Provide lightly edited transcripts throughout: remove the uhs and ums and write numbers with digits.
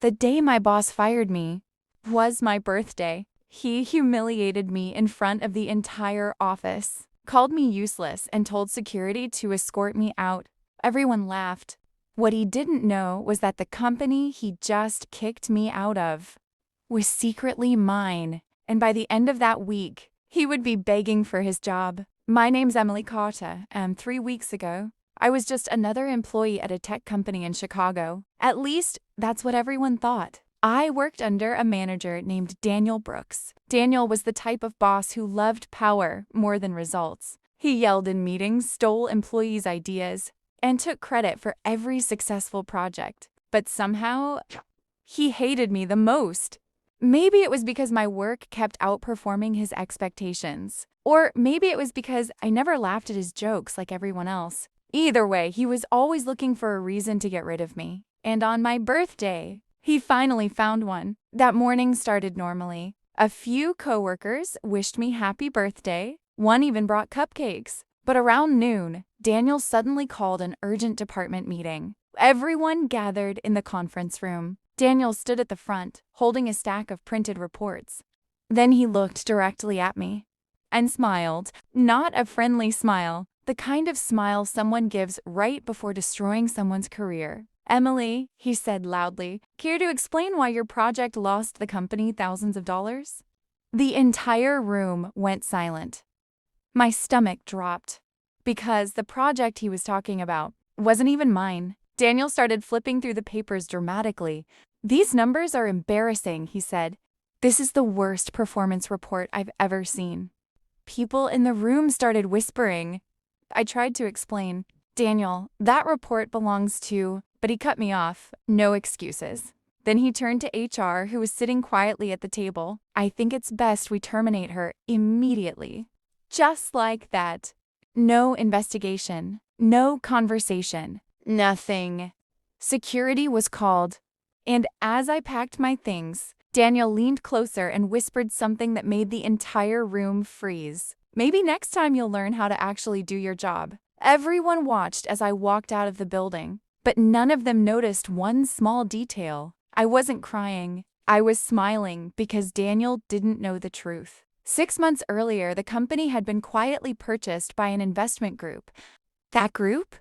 The day my boss fired me was my birthday. He humiliated me in front of the entire office, called me useless, and told security to escort me out. Everyone laughed. What he didn't know was that the company he just kicked me out of was secretly mine, and by the end of that week, he would be begging for his job. My name's Emily Carter, and 3 weeks ago, I was just another employee at a tech company in Chicago. At least, that's what everyone thought. I worked under a manager named Daniel Brooks. Daniel was the type of boss who loved power more than results. He yelled in meetings, stole employees' ideas, and took credit for every successful project. But somehow, he hated me the most. Maybe it was because my work kept outperforming his expectations. Or maybe it was because I never laughed at his jokes like everyone else. Either way, he was always looking for a reason to get rid of me. And on my birthday, he finally found one. That morning started normally. A few coworkers wished me happy birthday. One even brought cupcakes. But around noon, Daniel suddenly called an urgent department meeting. Everyone gathered in the conference room. Daniel stood at the front, holding a stack of printed reports. Then he looked directly at me and smiled. Not a friendly smile, the kind of smile someone gives right before destroying someone's career. "Emily," he said loudly, "care to explain why your project lost the company thousands of dollars?" The entire room went silent. My stomach dropped, because the project he was talking about wasn't even mine. Daniel started flipping through the papers dramatically. "These numbers are embarrassing," he said. "This is the worst performance report I've ever seen." People in the room started whispering. I tried to explain. "Daniel, that report belongs to..." But he cut me off. No excuses. Then he turned to HR, who was sitting quietly at the table. "I think it's best we terminate her immediately." Just like that. No investigation. No conversation. Nothing. Security was called. And as I packed my things, Daniel leaned closer and whispered something that made the entire room freeze. "Maybe next time you'll learn how to actually do your job." Everyone watched as I walked out of the building, but none of them noticed one small detail. I wasn't crying. I was smiling because Daniel didn't know the truth. 6 months earlier, the company had been quietly purchased by an investment group. That group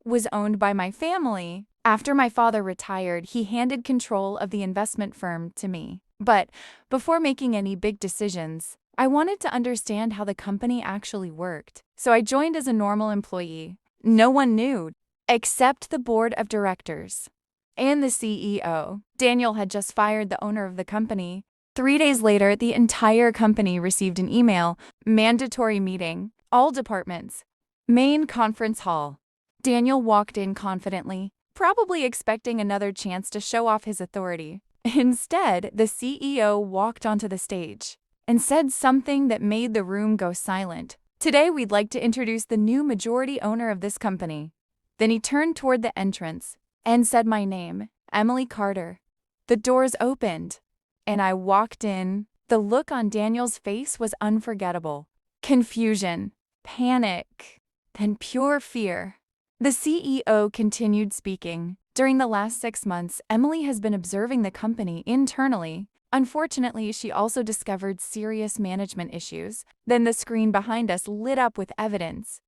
was owned by my family. After my father retired, he handed control of the investment firm to me. But before making any big decisions, I wanted to understand how the company actually worked. So I joined as a normal employee. No one knew, except the board of directors and the CEO. Daniel had just fired the owner of the company. 3 days later, the entire company received an email, "Mandatory meeting, all departments, main conference hall." Daniel walked in confidently, probably expecting another chance to show off his authority. Instead, the CEO walked onto the stage and said something that made the room go silent. "Today, we'd like to introduce the new majority owner of this company." Then he turned toward the entrance and said my name, Emily Carter. The doors opened, and I walked in. The look on Daniel's face was unforgettable. Confusion, panic, then pure fear. The CEO continued speaking. "During the last 6 months, Emily has been observing the company internally. Unfortunately, she also discovered serious management issues." Then the screen behind us lit up with evidence.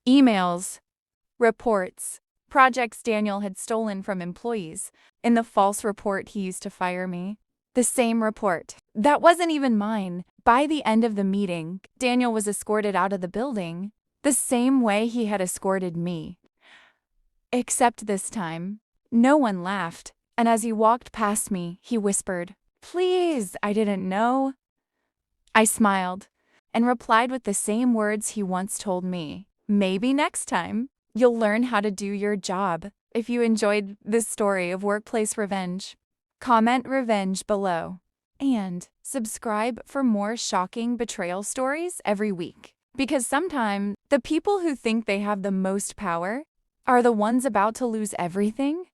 Emails, reports, projects Daniel had stolen from employees. In the false report he used to fire me. The same report. That wasn't even mine. By the end of the meeting, Daniel was escorted out of the building, the same way he had escorted me. Except this time, no one laughed, and as he walked past me, he whispered, "Please, I didn't know." I smiled and replied with the same words he once told me. "Maybe next time, you'll learn how to do your job." If you enjoyed this story of workplace revenge, comment revenge below. And subscribe for more shocking betrayal stories every week. Because sometimes the people who think they have the most power are the ones about to lose everything.